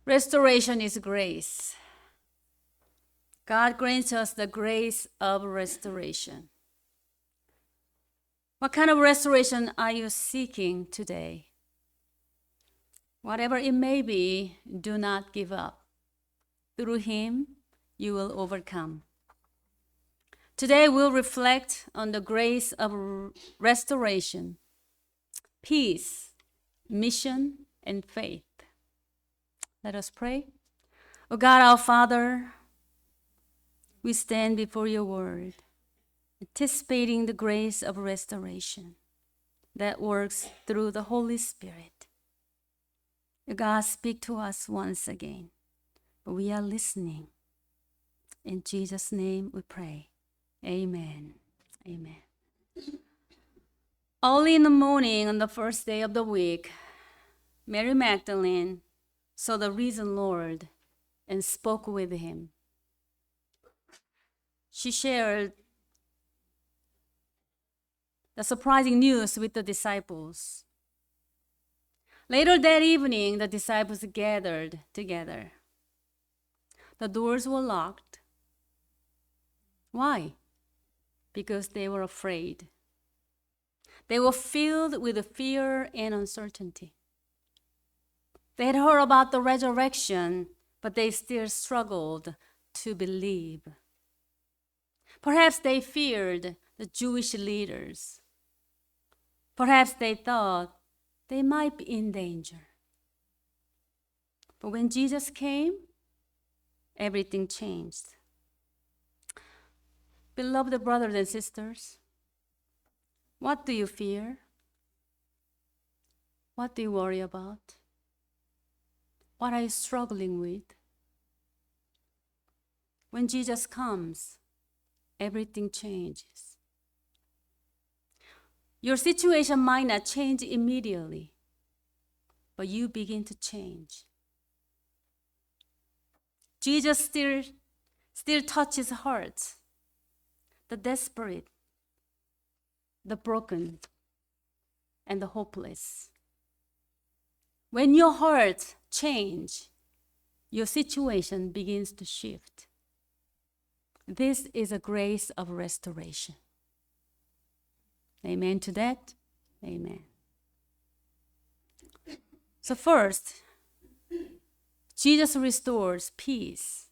Restoration is grace. God grants us the grace of restoration. What kind of restoration are you seeking today? Whatever it may be, do not give up. Through Him, you will overcome. Today, we'll reflect on the grace of restoration, peace, mission, and faith. Let us pray. O God, our Father, we stand before your word, anticipating the grace of restoration that works through the Holy Spirit. O God, speak to us once again. We are listening. In Jesus' name we pray. Amen. Amen. Early in the morning on the first day of the week, Mary Magdalene saw the risen Lord and spoke with him. She shared the surprising news with the disciples. Later that evening, the disciples gathered together. The doors were locked. Why? Because they were afraid. They were filled with fear and uncertainty. They had heard about the resurrection, but they still struggled to believe. Perhaps they feared the Jewish leaders. Perhaps they thought they might be in danger. But when Jesus came, everything changed. Beloved brothers and sisters, what do you fear? What do you worry about? What are you struggling with? When Jesus comes, everything changes. Your situation might not change immediately, but you begin to change. Jesus still touches hearts, the desperate, the broken, and the hopeless. When your heart changes, your situation begins to shift. This is a grace of restoration. Amen to that? Amen. So first, Jesus restores peace.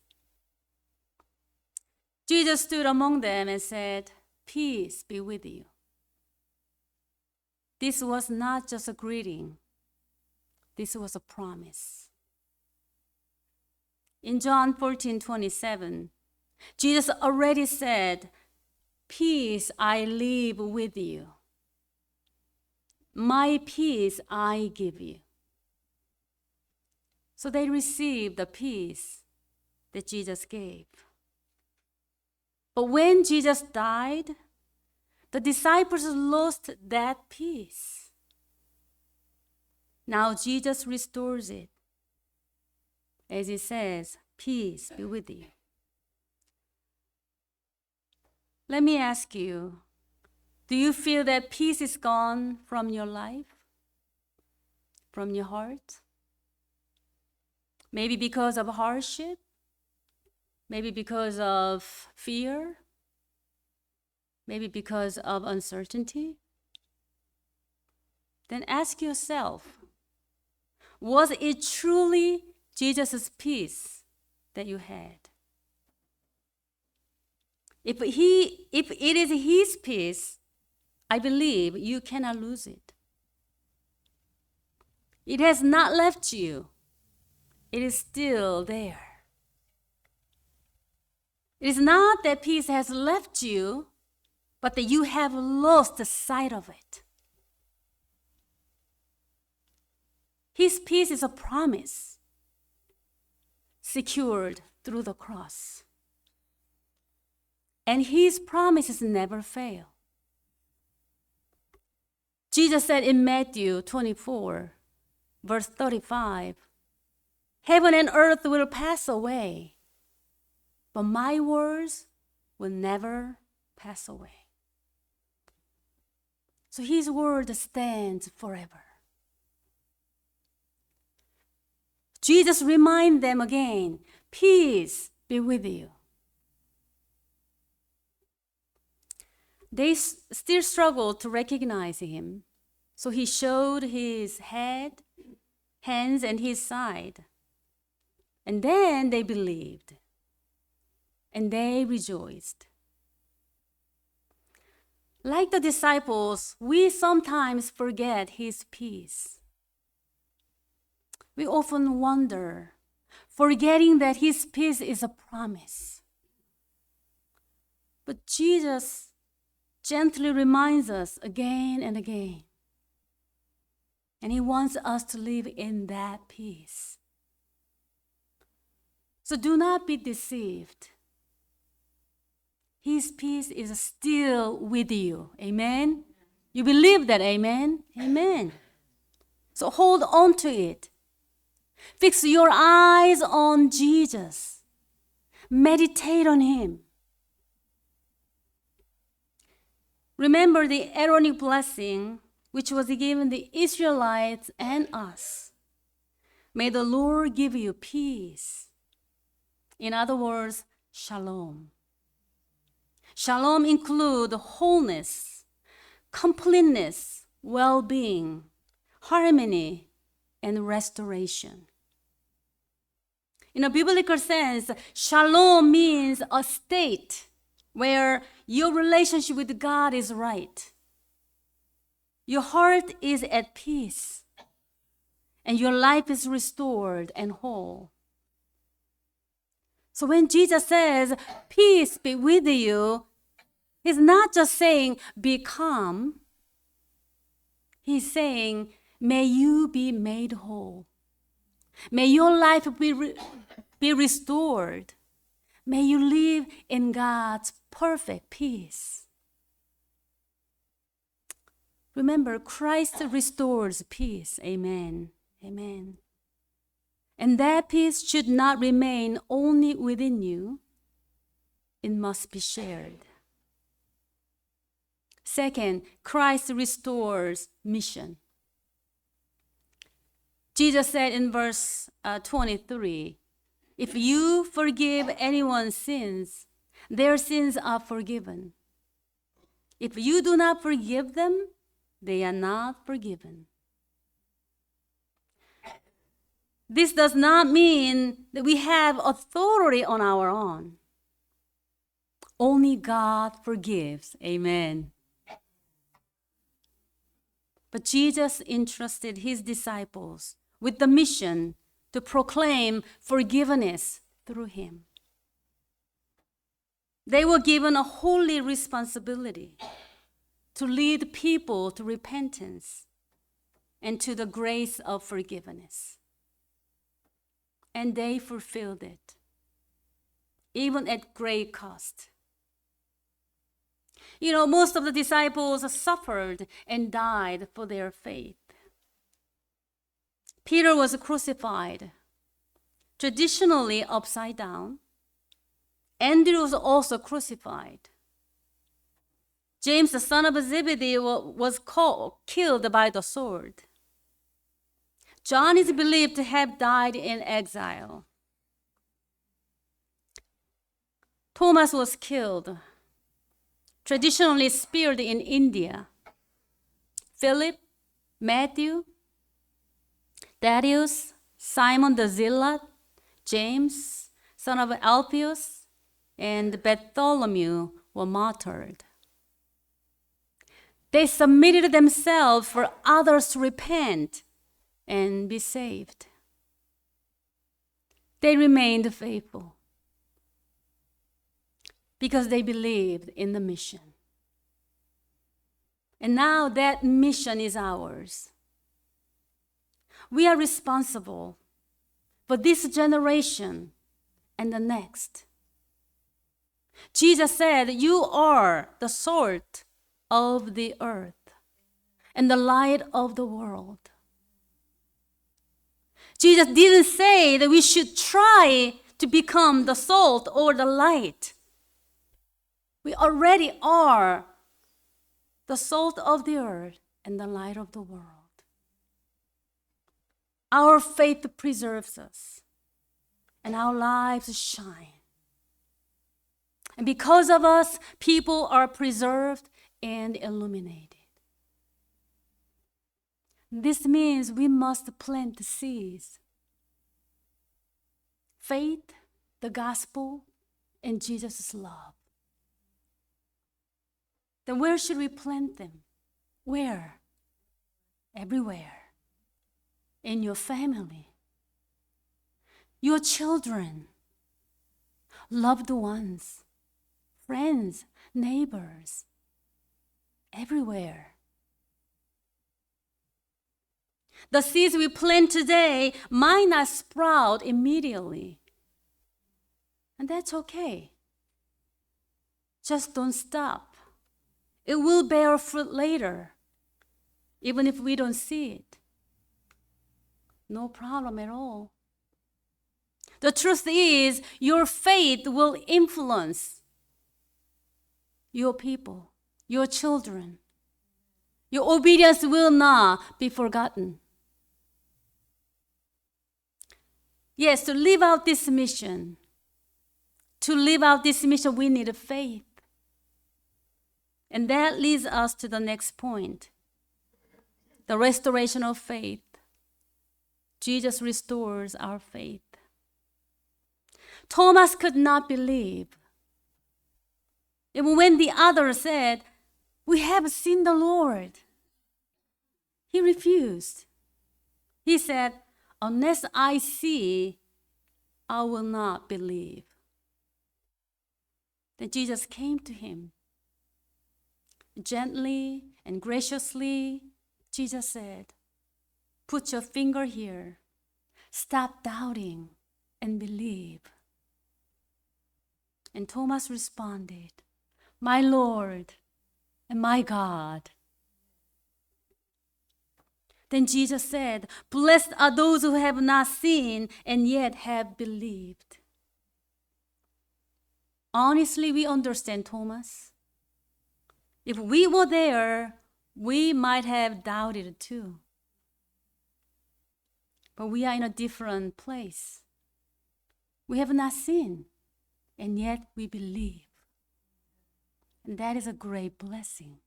Jesus stood among them and said, "Peace be with you." This was not just a greeting. This was a promise. In John 14:27, Jesus already said, "Peace I leave with you. My peace I give you." So they received the peace that Jesus gave. But when Jesus died, the disciples lost that peace. Now Jesus restores it. As he says, "Peace be with you." Let me ask you, do you feel that peace is gone from your life? From your heart? Maybe because of hardship? Maybe because of fear? Maybe because of uncertainty? Then ask yourself, was it truly Jesus' peace that you had? If it is His peace, I believe you cannot lose it. It has not left you. It is still there. It is not that peace has left you, but that you have lost sight of it. His peace is a promise secured through the cross. And His promises never fail. Jesus said in Matthew 24, verse 35, "Heaven and earth will pass away, but my words will never pass away." So His word stands forever. Jesus reminds them again, peace be with you. They still struggled to recognize him, so he showed his head, hands, and his side. And then they believed, and they rejoiced. Like the disciples, we sometimes forget his peace. We often wonder, forgetting that his peace is a promise. But Jesus gently reminds us again and again. And he wants us to live in that peace. So do not be deceived. His peace is still with you. Amen? You believe that, amen? Amen. So hold on to it. Fix your eyes on Jesus. Meditate on him. Remember the Aaronic blessing which was given the Israelites and us. May the Lord give you peace. In other words, shalom. Shalom includes wholeness, completeness, well-being, harmony, and restoration. In a biblical sense, shalom means a state where your relationship with God is right. Your heart is at peace, and your life is restored and whole. So when Jesus says, peace be with you, he's not just saying, be calm. He's saying, may you be made whole. May your life be restored. May you live in God's perfect peace. Remember, Christ restores peace. Amen. Amen. And that peace should not remain only within you. It must be shared. Second, Christ restores mission. Jesus said in verse 23, if you forgive anyone's sins, their sins are forgiven. If you do not forgive them, they are not forgiven. This does not mean that we have authority on our own. Only God forgives. Amen. But Jesus entrusted his disciples with the mission to proclaim forgiveness through him. They were given a holy responsibility to lead people to repentance and to the grace of forgiveness. And they fulfilled it, even at great cost. You know, most of the disciples suffered and died for their faith. Peter was crucified, traditionally upside down. Andrew was also crucified. James, the son of Zebedee, was killed by the sword. John is believed to have died in exile. Thomas was killed, traditionally speared in India. Philip, Matthew, Thaddeus, Simon the Zealot, James, son of Alphaeus, and Bartholomew were martyred. They submitted themselves for others to repent and be saved. They remained faithful because they believed in the mission. And now that mission is ours. We are responsible for this generation and the next. Jesus said, you are the salt of the earth and the light of the world. Jesus didn't say that we should try to become the salt or the light. We already are the salt of the earth and the light of the world. Our faith preserves us, and our lives shine. And because of us, people are preserved and illuminated. This means we must plant the seeds. Faith, the gospel, and Jesus' love. Then where should we plant them? Where? Everywhere. In your family, your children, loved ones, friends, neighbors, everywhere. The seeds we plant today might not sprout immediately. And that's okay. Just don't stop. It will bear fruit later, even if we don't see it. No problem at all. The truth is, your faith will influence your people, your children. Your obedience will not be forgotten. Yes, to live out this mission, we need a faith. And that leads us to the next point, the restoration of faith. Jesus restores our faith. Thomas could not believe. Even when the others said, "We have seen the Lord," he refused. He said, "Unless I see, I will not believe." Then Jesus came to him. Gently and graciously, Jesus said, "Put your finger here. Stop doubting and believe." And Thomas responded, "My Lord and my God." Then Jesus said, "Blessed are those who have not seen and yet have believed." Honestly, we understand Thomas. If we were there, we might have doubted too. But we are in a different place. We have not seen, and yet we believe. And that is a great blessing.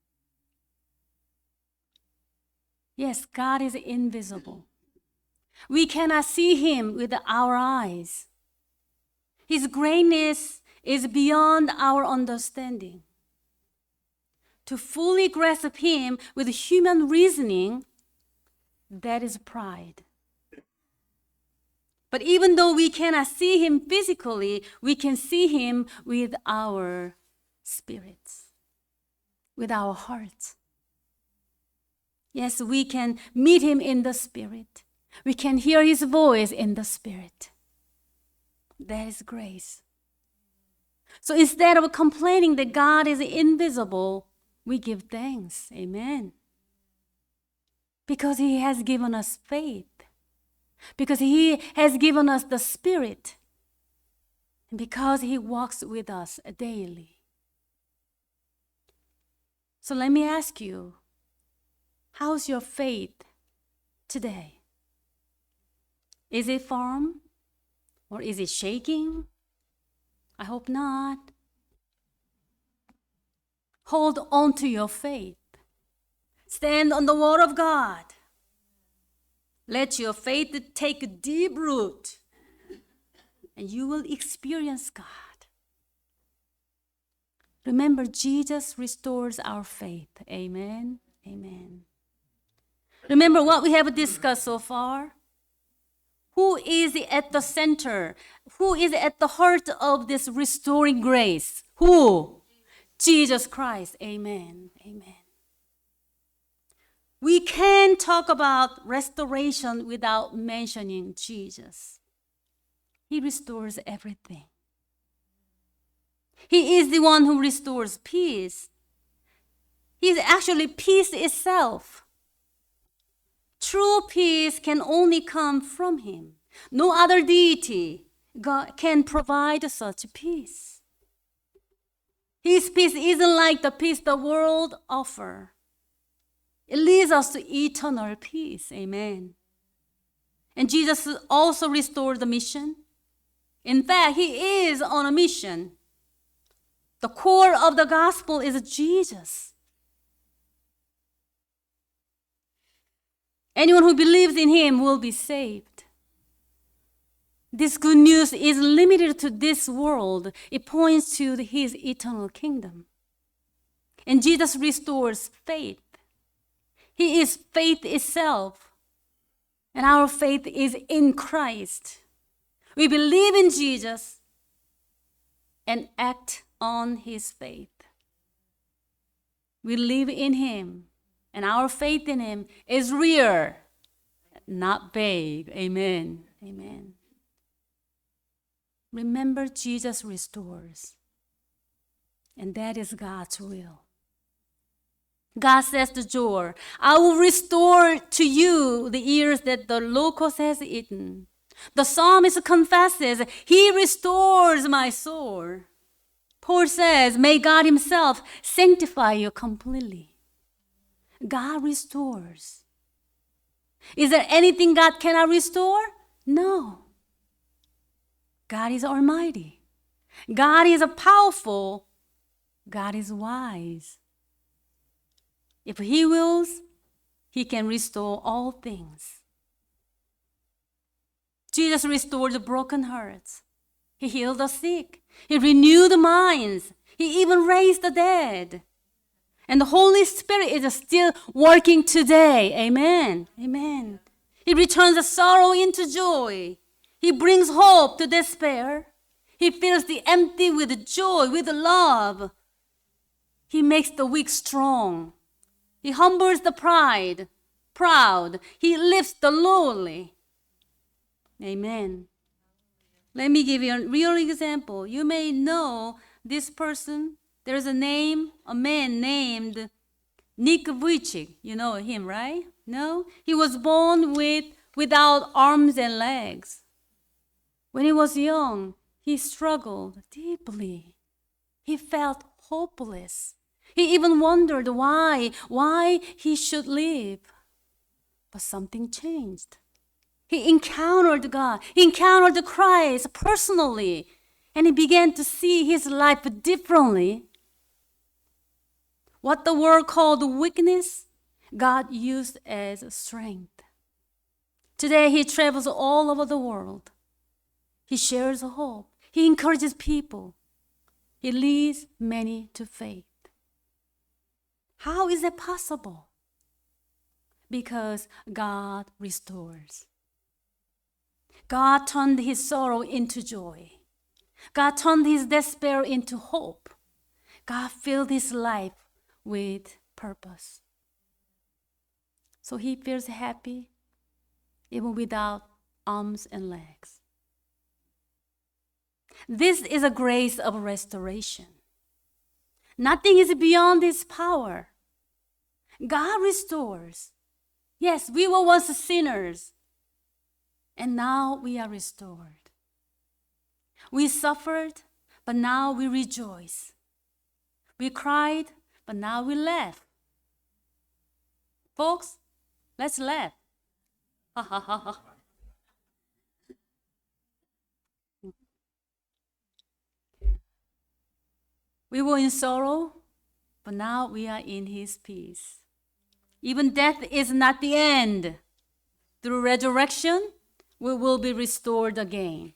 Yes, God is invisible. We cannot see him with our eyes. His greatness is beyond our understanding. To fully grasp him with human reasoning, that is pride. But even though we cannot see him physically, we can see him with our spirits, with our hearts. Yes, we can meet him in the spirit. We can hear his voice in the spirit. That is grace. So instead of complaining that God is invisible, we give thanks. Amen. Because he has given us faith. Because he has given us the Spirit. And because he walks with us daily. So let me ask you, how's your faith today? Is it firm? Or is it shaking? I hope not. Hold on to your faith. Stand on the word of God. Let your faith take deep root, and you will experience God. Remember, Jesus restores our faith. Amen. Amen. Remember what we have discussed so far? Who is at the center? Who is at the heart of this restoring grace? Who? Jesus Christ. Amen. Amen. We can't talk about restoration without mentioning Jesus. He restores everything. He is the one who restores peace. He is actually peace itself. True peace can only come from him. No other deity can provide such peace. His peace isn't like the peace the world offers. It leads us to eternal peace. Amen. And Jesus also restored the mission. In fact, he is on a mission. The core of the gospel is Jesus. Anyone who believes in him will be saved. This good news is limited to this world. It points to his eternal kingdom. And Jesus restores faith. He is faith itself. And our faith is in Christ. We believe in Jesus and act on his faith. We live in him, and our faith in him is real, not vague. Amen. Amen. Remember, Jesus restores, and that is God's will. God says to Joel, I will restore to you the years that the locust has eaten. The psalmist confesses, he restores my soul. Paul says, may God himself sanctify you completely. God restores. Is there anything God cannot restore? No. God is almighty. God is powerful. God is wise. If he wills, he can restore all things. Jesus restored the broken hearts. He healed the sick. He renewed the minds. He even raised the dead. And the Holy Spirit is still working today. Amen. Amen. He returns the sorrow into joy. He brings hope to despair. He fills the empty with joy, with love. He makes the weak strong. He humbles the proud. He lifts the lowly. Amen. Let me give you a real example. You may know this person. There's a man named Nick Vujicic. You know him, right? No? He was born without arms and legs. When he was young, he struggled deeply. He felt hopeless. He even wondered why he should live. But something changed. He encountered God. He encountered Christ personally. And he began to see his life differently. What the world called weakness, God used as strength. Today he travels all over the world. He shares hope. He encourages people. He leads many to faith. How is that possible? Because God restores. God turned his sorrow into joy. God turned his despair into hope. God filled his life with purpose. So he feels happy even without arms and legs. This is a grace of restoration. Nothing is beyond his power. God restores. Yes, we were once sinners, and now we are restored. We suffered, but now we rejoice. We cried, but now we laugh. Folks, let's laugh. Ha ha ha ha. We were in sorrow, but now we are in his peace. Even death is not the end. Through resurrection, we will be restored again.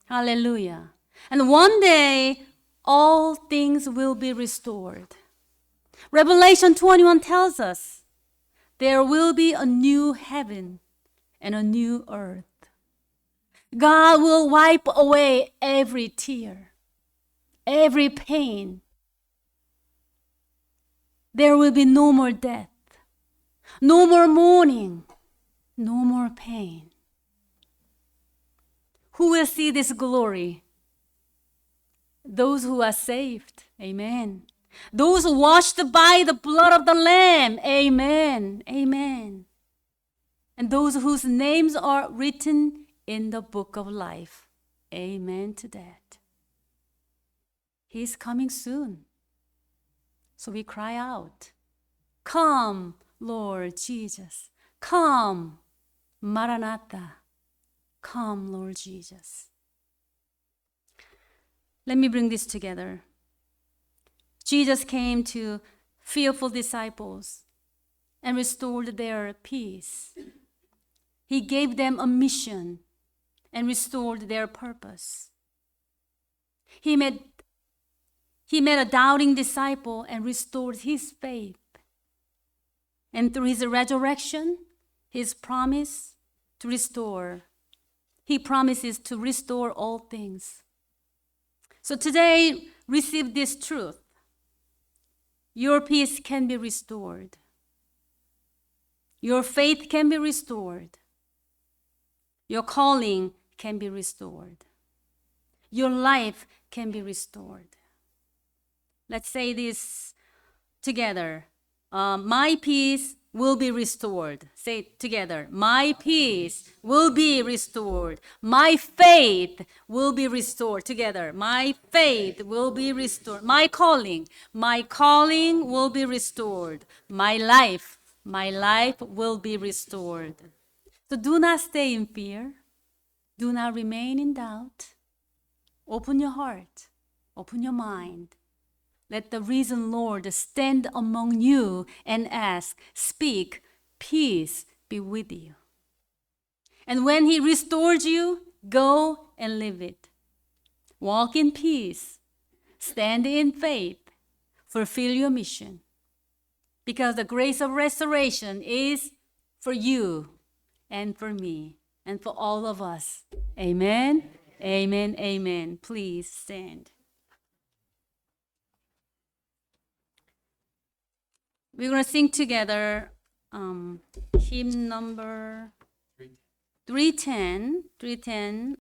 Hallelujah. And one day, all things will be restored. Revelation 21 tells us there will be a new heaven and a new earth. God will wipe away every tear, every pain. There will be no more death, no more mourning, no more pain. Who will see this glory? Those who are saved. Amen. Those washed by the blood of the Lamb. Amen. Amen. And those whose names are written in the book of life. Amen to that. He's coming soon. So we cry out, come, Lord Jesus. Come, Maranatha. Come, Lord Jesus. Let me bring this together. Jesus came to fearful disciples and restored their peace. He gave them a mission and restored their purpose. He met a doubting disciple and restored his faith. And through his resurrection, his promise to restore. He promises to restore all things. So today, receive this truth. Your peace can be restored. Your faith can be restored. Your calling can be restored. Your life can be restored. Let's say this together. My peace will be restored. Say it together. My peace will be restored. My faith will be restored. Together. My faith will be restored. My calling will be restored. My life will be restored. So do not stay in fear. Do not remain in doubt. Open your heart. Open your mind. Let the risen Lord stand among you and ask, speak, peace be with you. And when he restores you, go and live it. Walk in peace. Stand in faith. Fulfill your mission. Because the grace of restoration is for you and for me and for all of us. Amen. Amen. Amen. Please stand. We're going to sing together hymn number 310.